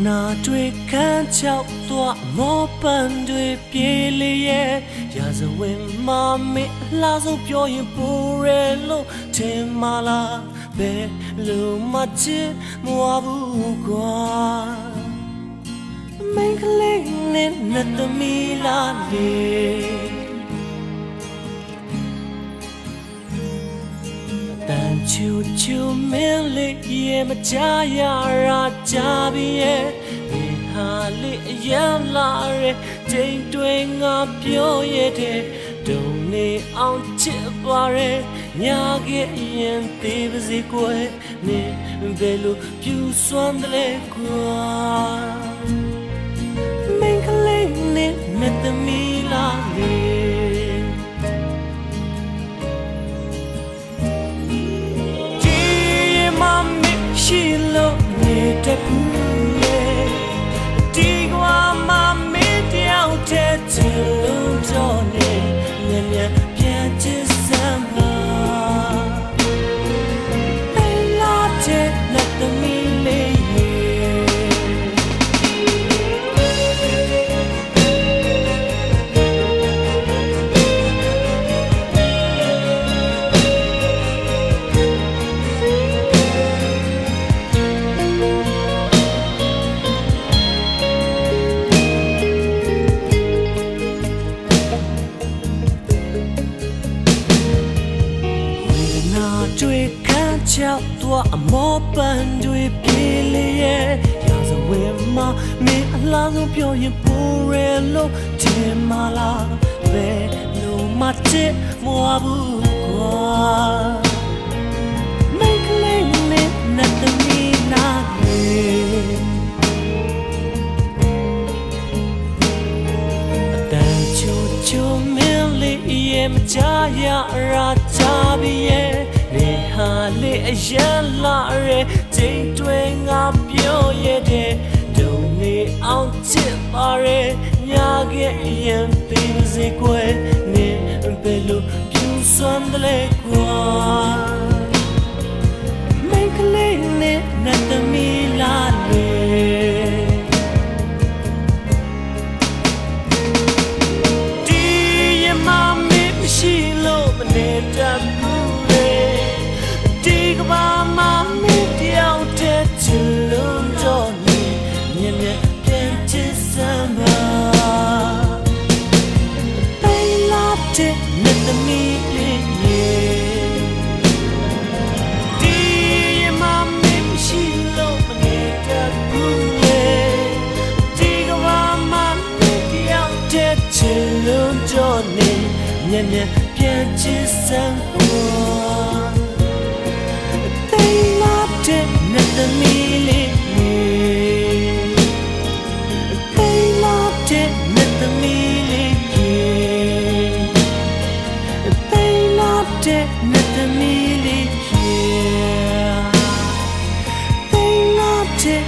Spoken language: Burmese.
နာတွေခန်းချောက်သွားမောပန်တွေပြေးလေရဲ့ရာဇဝင်မမေလှဆုံးပြောရင်ပိုရဲလို့ထင်မလားဘယ်လိုမှချစ်မဝဘူးကွာမင်းကလေးနဲ့နှစ်သမီးလားလေတန်ချူချူမင်းလေးရဲ့မကြရတာကြပြီရဲ့ဒီဟာလေးအရန်လာရဲ့ချိန်တွေငါပြောရတဲ့ဒုံနေအောင်ချစ်ပါရဲ့ညာခဲ့ရင်သေးပါစေကွယ်နေဘယ်လိုပြူစွမ်းတယ်လဲကွာမင်းကလေးနဲ့နှစ်သမီးလားလေရှိလို့နေတဲ့ဘူးလေဒီကွာမမင်းတယောက်တည်းချစ်လို့တော့နေညံ့ညံ့ပြန်ချစ်စမ်းပါအိမ်လာတဲ့လက်သမီးလေးတွေခန်းချောက်သွားအမောပန်တွေပြေးလေရဲ့ရာဇဝင်မမင်းအလားဆုံးပြောရင်ပိုရဲလို့ထင်မလားဘယ်လိုမှချစ်မဝဘူးကွာမင်းကလေးနဲ့နှစ်သမီးလားလေတန်ချိုချိုမင်းလေးရဲ့မကြရတာကြပြီရဲ့နေဟာလေအရန်လာရဲ့ချိန်တွေငါပြောရတဲ့ဒုံနေအောင်ချစ်ပါရဲ့ညာခဲ့ရင်သေးပါစေကွယ်နေဘယ်လိုပြူစွမ်းတယ်လဲကွာမင်းကလေးနဲ့နှစ်သမီးလားလေဒီရမမင်းမရှိလို့မနေတတ်ဘူးကဘာမမင်းတယောက်တည်းချစ်လို့တော့နေညံ့ညံ့ပြန်ချစ်စမ်းပါပိန်လာတဲ့နှစ်သမီးလေးဒီရမမင်းမရှိလို့မနေတတ်ဘူးလေဒီကဘာမမင်းတယောက်တည်းချစ်လို့တော့နေညံ့ညံ့ပြန်ချစ်စမ်းပါနှစ်သမီးလေးပိန်လာတဲ့နှစ်သမီးလေးပိန်လာတဲ့နှစ်သမီးလေးပိန်လာတဲ့